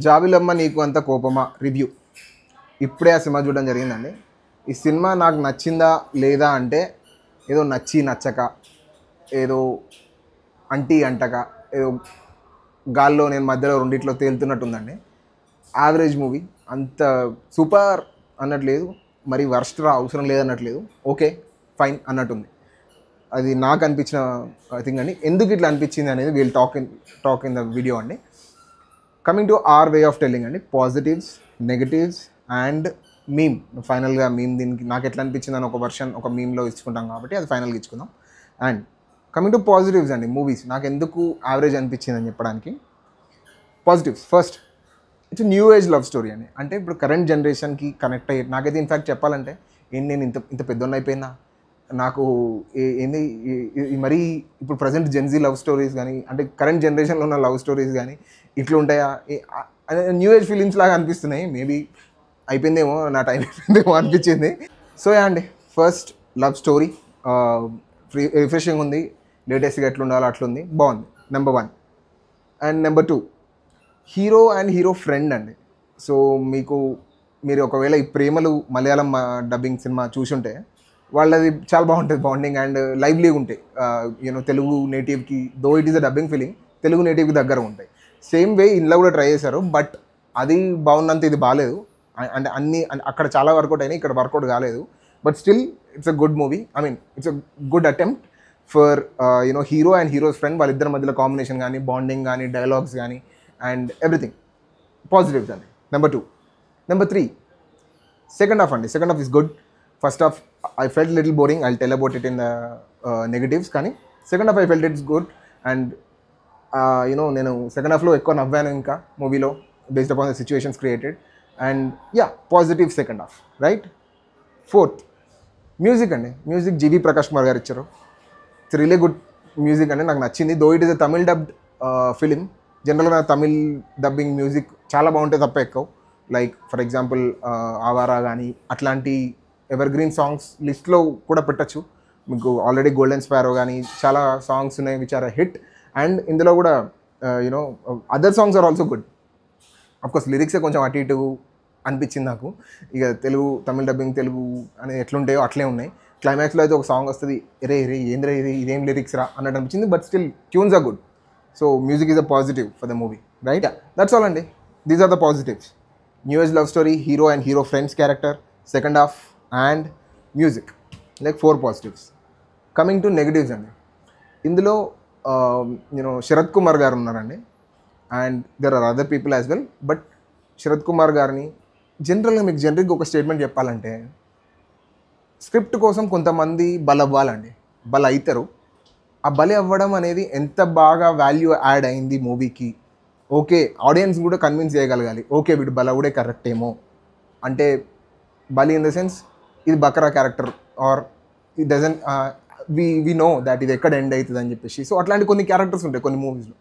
జాబిలమ్మ నీకు అంత కోపమా రివ్యూ ఇప్పుడే ఆ సినిమా చూడడం జరిగిందండి. ఈ సినిమా నాకు నచ్చిందా లేదా అంటే ఏదో నచ్చి నచ్చక, ఏదో అంటక, ఏదో గాల్లో నేను మధ్యలో రెండిట్లో తేలుతున్నట్టుందండి. యావరేజ్ మూవీ, అంత సూపర్ అన్నట్లేదు, మరి వర్స్ట్ అవసరం లేదన్నట్లేదు, ఓకే ఫైన్ అన్నట్టుంది. అది నాకు అనిపించిన థింగ్ అండి. ఎందుకు ఇట్లా అనిపించింది అనేది we'll talk in the video అండి. Coming to our way of telling అండి, పాజిటివ్స్, నెగటివ్స్ అండ్ మీమ్. ఫైనల్గా మీమ్ దీనికి నాకు ఎట్లా అనిపించింది అని ఒక వర్షన్ ఒక మీమ్లో ఇచ్చుకుంటాం కాబట్టి అది ఫైనల్గా ఇచ్చుకుందాం. అండ్ కమింగ్ టు పాజిటివ్స్ అండి, మూవీస్ నాకు ఎందుకు యావరేజ్ అనిపించింది అని చెప్పడానికి positives first, it's new age love story అండి. అంటే ఇప్పుడు కరెంట్ జనరేషన్కి కనెక్ట్ అయ్యి, నాకైతే ఇన్ఫ్యాక్ట్ చెప్పాలంటే ఏంటి నేను ఇంత ఇంత పెద్దోన్న అయిపోయినా నాకు ఏంది మరీ ఇప్పుడు ప్రజెంట్ జెన్జీ లవ్ స్టోరీస్ కానీ, అంటే కరెంట్ జనరేషన్లో ఉన్న లవ్ స్టోరీస్ కానీ ఇట్లా ఉంటాయా, న్యూ ఏజ్ ఫిలిమ్స్ లాగా అనిపిస్తున్నాయి. మేబీ అయిపోయిందేమో, నా టైం అయిపోయిందేమో అనిపించింది. సో అండి, ఫస్ట్ లవ్ స్టోరీ రిఫ్రెషింగ్ ఉంది, లేటెస్ట్గా ఎట్లా ఉండాలో అట్లుంది, బాగుంది, number 1. And number 2, hero and hero friend అండి. సో మీరు ఒకవేళ ఈ ప్రేమలు మలయాళం డబ్బింగ్ సినిమా చూసుంటే వాళ్ళది చాలా బాగుంటుంది బాండింగ్ అండ్ లైవ్లీగా ఉంటాయి. యూనో తెలుగు నేటివ్కి, though it is a dubbing film, Telugu నేటివ్కి దగ్గర ఉంటాయి. సేమ్ వే ఇంట్లో కూడా ట్రై చేశారు, బట్ అది బాగున్నంత ఇది బాగాలేదు. అంటే అక్కడ చాలా వర్కౌట్ అయినాయి, ఇక్కడ వర్కౌట్ కాలేదు. But still it's a good movie. I mean it's a good attempt for you know hero and hero's friend. వాళ్ళిద్దరి మధ్యలో కాంబినేషన్ కానీ, బాండింగ్ కానీ, డైలాగ్స్ కానీ అండ్ ఎవ్రీథింగ్ పాజిటివ్స్ అండి. నెంబర్ 2. నెంబర్ 3, సెకండ్ హాఫ్ అండి. Second half is good. First half I felt little boring, I tell about it in the negatives. కానీ second half I felt it's good. And you know నేను second హాఫ్లో ఎక్కువ నవ్వాను ఇంకా మూవీలో, based upon the situations created. And yeah, positive second half, right. 4th, music అండి. Music జీవి ప్రకాష్ కుమార్ గారు ఇచ్చారు. It's really good music అండి, నాకు నచ్చింది. దో it is a Tamil dubbed film. జనరల్గా తమిళ్ డబ్బింగ్ మ్యూజిక్ చాలా బాగుంటుంది తప్ప ఎక్కువ. లైక్ ఫర్ ఎగ్జాంపుల్ ఆవారా కానీ అట్లాంటి ఎవర్ గ్రీన్ సాంగ్స్ లిస్ట్లో కూడా పెట్టచ్చు. మీకు ఆల్రెడీ గోల్డెన్ స్పారో కానీ చాలా సాంగ్స్ ఉన్నాయి which are a hit. And ఇందులో కూడా you know other songs are also good. Of course లిరిక్సే కొంచెం అటు ఇటు అనిపించింది నాకు. ఇక తెలుగు తమిళ్ డబ్బింగ్ తెలుగు అనేది ఎట్లుంటాయో అట్లే ఉన్నాయి. క్లైమాక్స్లో అయితే ఒక సాంగ్ వస్తుంది, ఎరే ఏంద్రా ఇదేం లిరిక్స్ రా అన్నట్టు అనిపించింది. But still tunes are good. So music is a positive for the movie, right. That's all అండి. These are the positives. New age love story, hero and hero friends character, second half and music, like 4 positives. Coming to negatives అండి, ఇందులో you know Sarath Kumar గారు ఉన్నారండి. And there are other people as well. But Sarath Kumar గారిని జనరల్గా మీకు జనరిక్గా ఒక statement చెప్పాలంటే, script కోసం కొంతమంది బలవ్వాలండి, బల అవుతారు. ఆ బలి అవ్వడం అనేది ఎంత బాగా వాల్యూ యాడ్ అయింది మూవీకి. ఓకే, ఆడియన్స్ కూడా కన్విన్స్ చేయగలగాలి, ఓకే వీడు బలవుడే కరెక్ట్ ఏమో అంటే. బలి ఇన్ ద సెన్స్ ఇది బకరా character or it doesn't we know that ఇది ఎక్కడ ఎండ్ అవుతుంది అని చెప్పేసి. సో అట్లాంటి కొన్ని క్యారెక్టర్స్ ఉంటాయి కొన్ని మూవీస్లో.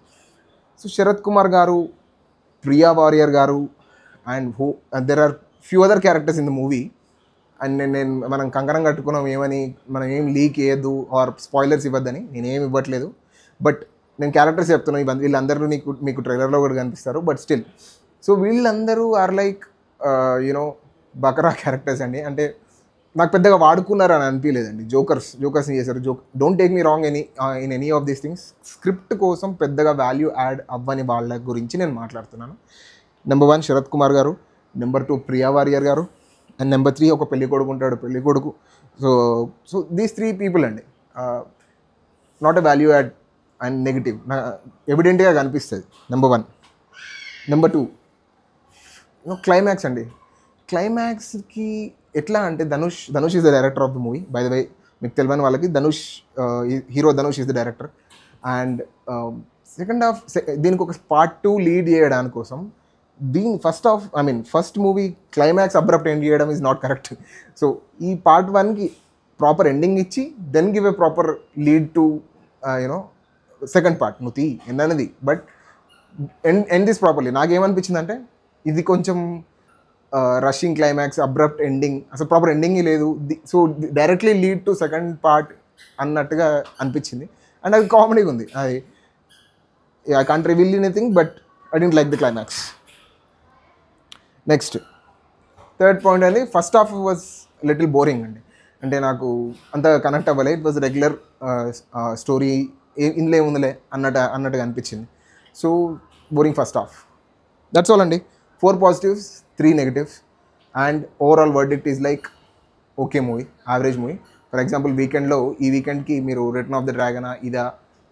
సో శరత్ కుమార్ గారు, ప్రియా వారియర్ గారు and there are few other characters in the movie. And మనం కంకణం కట్టుకున్నాం ఏమని, మనం ఏం లీక్ చేయొద్దు ఆర్ స్పాయిలర్స్ ఇవ్వద్దని, నేనేం ఇవ్వట్లేదు. బట్ నేను క్యారెక్టర్స్ చెప్తున్నాను, వీళ్ళందరూ మీకు ట్రైలర్లో కూడా కనిపిస్తారు. బట్ స్టిల్, సో వీళ్ళందరూ ఆర్ లైక్ యూనో బకరా క్యారెక్టర్స్ అండి. అంటే నాకు పెద్దగా వాడుకున్నారు అని అనిపించలేదండి. జోకర్స్ని చేశారు. Don't take me wrong in any of these things. Script కోసం పెద్దగా వాల్యూ యాడ్ అవ్వని వాళ్ళ గురించి నేను మాట్లాడుతున్నాను. నెంబర్ 1 శరత్ కుమార్ గారు, నెంబర్ 2 ప్రియా వారియర్ గారు, అండ్ నెంబర్ 3 ఒక పెళ్లి కొడుకు ఉంటాడు, పెళ్లి కొడుకు. సో దీస్ 3 పీపుల్ అండి, not a value add and negative ఎవిడెంట్గా కనిపిస్తుంది. నెంబర్ 1. నెంబర్ 2, క్లైమాక్స్ అండి. క్లైమాక్స్కి ఎట్లా అంటే, Dhanush is the director of the movie. By the way, మీకు తెలియని వాళ్ళకి hero Dhanush is the director. And second half దీనికి ఒక పార్ట్ 2 లీడ్ చేయడానికి కోసం first movie climax abrupt end చేయడం ఈజ్ నాట్ కరెక్ట్. సో ఈ పార్ట్ 1కి ప్రాపర్ ఎండింగ్ ఇచ్చి then give a proper lead to you know second part నువ్వు తీ ఎన్నది. But end this properly. నాకేమనిపించిందంటే ఇది కొంచెం రషింగ్ క్లైమాక్స్, అబ్రప్ట్ ఎండింగ్, అసలు ప్రాపర్ ఎండింగ్ లేదు. So directly lead to second part అన్నట్టుగా అనిపించింది. అండ్ అది కామెడీగా ఉంది. అది I can't reveal anything, but I don't like the climax. Next third point అనేది first half was little boring అండి. అంటే నాకు అంత కనెక్ట్ అవ్వలే. ఇట్ వాజ్ రెగ్యులర్ స్టోరీ, ఇందులో ఏముందిలే అన్నట్టుగా అనిపించింది. So boring first half. That's all అండి. 4 positives, 3 negatives, and overall verdict is like okay movie, average movie. For example వీకెండ్లో, ఈ వీకెండ్కి మీరు రిటర్న్ ఆఫ్ ద డ్రాగన్ ఇదా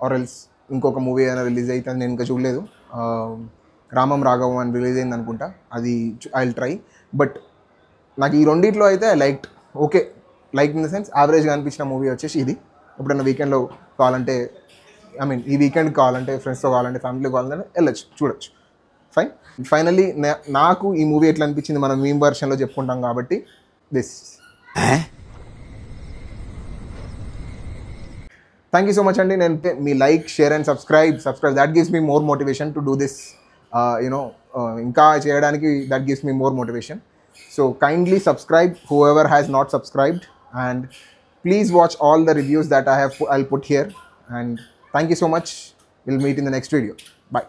ఆర్ ఎల్స్ ఇంకొక మూవీ ఏదైనా రిలీజ్ అయితే నేను ఇంకా చూడలేదు, రామం రాఘవం అని రిలీజ్ అయింది అనుకుంటా, అది ఐ విల్ ట్రై. బట్ నాకు ఈ రెండిట్లో అయితే like okay, like in the sense యావరేజ్గా అనిపించిన మూవీ వచ్చేసి ఇది. ఎప్పుడైనా వీకెండ్లో కావాలంటే, ఐ మీన్ ఈ వీకెండ్ కావాలంటే, ఫ్రెండ్స్తో కావాలంటే, ఫ్యామిలీతో కావాలంటే వెళ్ళొచ్చు, చూడొచ్చు. ఫైన్. ఫైనల్లీ నాకు ఈ మూవీ ఎట్లా అనిపించింది మనం మీమ్ వర్షన్లో చెప్పుకుంటాం కాబట్టి this. Thank you so much అండి. నేను మీ like, share and subscribe that gives me more motivation to do this, you know ఇంకా చేయడానికి that gives me more motivation. So kindly subscribe whoever has not subscribed, and please watch all the reviews that I'll put here, and thank you so much. We'll meet in the next video. Bye.